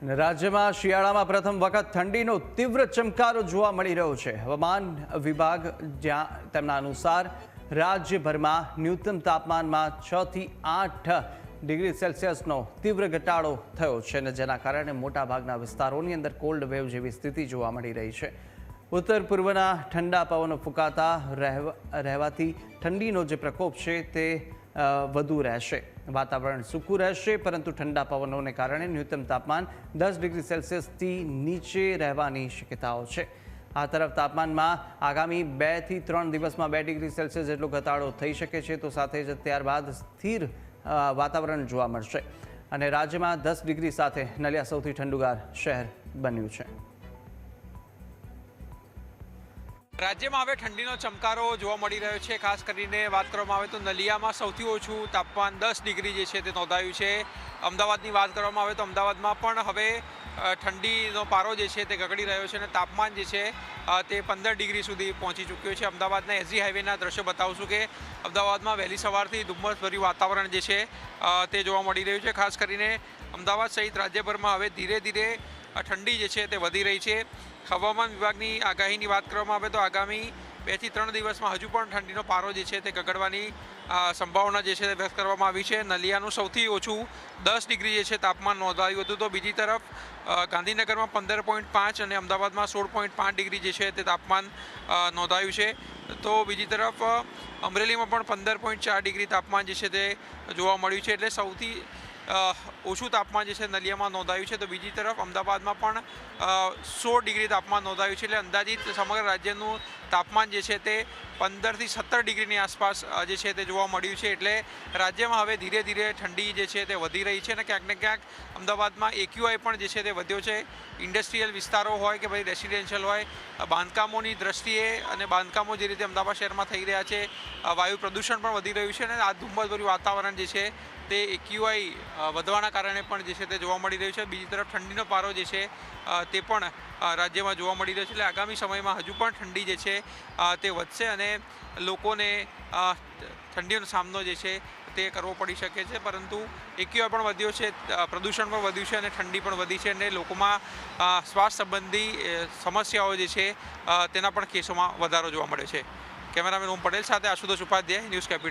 રાજ્યમાં શિયાળામાં પ્રથમ વખત ઠંડીનો તીવ્ર ચમકારો જોવા મળી રહ્યો છે। હવામાન વિભાગ જ્યાં તેમના અનુસાર રાજ્યભરમાં ન્યૂનતમ તાપમાનમાં 6 થી 8 ડિગ્રી સેલ્સિયસનો તીવ્ર ઘટાડો થયો છે અને જેના કારણે મોટાભાગના વિસ્તારોની અંદર કોલ્ડ વેવ જેવી સ્થિતિ જોવા મળી રહી છે। ઉત્તર પૂર્વના ઠંડા પવનો ફૂંકાતા રહેવાથી ઠંડીનો જે પ્રકોપ છે તે વધુ રહેશે। વાતાવરણ સૂકું રહેશે, પરંતુ ઠંડા પવનોને કારણે ન્યૂનતમ તાપમાન 10 ડિગ્રી સેલ્સિયસથી નીચે રહેવાની શક્યતાઓ છે। આ તરફ તાપમાનમાં આગામી 2 થી 3 દિવસમાં 2 ડિગ્રી સેલ્સિયસ જેટલો ઘટાડો થઈ શકે છે, તો સાથે જ ત્યારબાદ સ્થિર વાતાવરણ જોવા મળશે અને રાજ્યમાં 10 ડિગ્રી સાથે નલિયા સૌથી ઠંડુગાર શહેર બન્યું છે। રાજ્યમાં હવે ઠંડીનો ચમકારો જોવા મળી રહ્યો છે। ખાસ કરીને વાત કરવામાં આવે તો નલિયામાં સૌથી ઓછું તાપમાન 10 ડિગ્રી જે છે તે નોંધાયું છે। અમદાવાદની વાત કરવામાં આવે તો અમદાવાદમાં પણ હવે ઠંડીનો પારો જે છે તે ગગડી રહ્યો છે અને તાપમાન જે છે તે 15 ડિગ્રી સુધી પહોંચી ચૂક્યો છે। અમદાવાદના એસજી હાઈવેના દ્રશ્યો બતાવશું કે અમદાવાદમાં વહેલી સવારથી ધુમ્મસભર્યું વાતાવરણ જે છે તે જોવા મળી રહ્યું છે। ખાસ કરીને અમદાવાદ સહિત રાજ્યભરમાં હવે ધીરે ધીરે ઠંડી જે છે તે વધી રહી છે। હવામાન વિભાગની આગાહીની વાત કરવામાં આવે તો આગામી 2 થી 3 દિવસમાં હજુ પણ ઠંડીનો પારો જે છે તે ગગડવાની સંભાવના જે છે તે વ્યક્ત કરવામાં આવી છે। નલિયાનું સૌથી ઓછું 10 ડિગ્રી જે છે તાપમાન નોંધાયું હતું, તો બીજી તરફ ગાંધીનગરમાં 15.5 અને અમદાવાદમાં 16.5 ડિગ્રી જે છે તે તાપમાન નોંધાયું છે। તો બીજી તરફ અમરેલીમાં પણ 15.4 ડિગ્રી તાપમાન જે છે તે જોવા મળ્યું છે, એટલે સૌથી ઓછું તાપમાન જે છે નલિયામાં નોંધાયું છે। તો બીજી તરફ અમદાવાદમાં પણ 16 ડિગ્રી તાપમાન નોંધાયું છે, એટલે અંદાજિત સમગ્ર રાજ્યનું તાપમાન જે છે તે 15 થી 17 ડિગ્રીની આસપાસ જે છે તે જોવા મળ્યું છે। એટલે રાજ્યમાં હવે ધીરે ધીરે ઠંડી જે છે તે વધી રહી છે અને ક્યાંક ને ક્યાંક અમદાવાદમાં AQI પણ જે છે તે વધ્યો છે। ઇન્ડસ્ટ્રીયલ વિસ્તારો હોય કે ભાઈ રેસિડેન્શિયલ હોય, બાંધકામોની દ્રષ્ટિએ અને બાંધકામો જે રીતે અમદાવાદ શહેરમાં થઈ રહ્યા છે, વાયુ પ્રદૂષણ પણ વધી રહ્યું છે અને આ ધુમ્મસભર્યું વાતાવરણ જે છે તે AQI વધવાના કારણે પણ જે છે તે જોવા મળી રહ્યું છે। બીજી તરફ ઠંડીનો પારો જે છે તે પણ રાજ્યમાં જોવા મળી રહ્યો છે, એટલે આગામી સમયમાં હજુ પણ ઠંડી જે છે તે વધશે અને લોકોને ઠંડીનો સામનો જે છે તે કરવો પડી શકે છે। પરંતુ AQI પણ વધ્યો છે, પ્રદૂષણ પણ વધ્યું છે અને ઠંડી પણ વધી છે અને લોકોમાં શ્વાસ સંબંધી સમસ્યાઓ જે છે તેના પણ કેસોમાં વધારો જોવા મળે છે। કેમેરામેન ઓમ પટેલ સાથે આશુતોષ ઉપાધ્યાય, ન્યૂઝ કેપિટલ।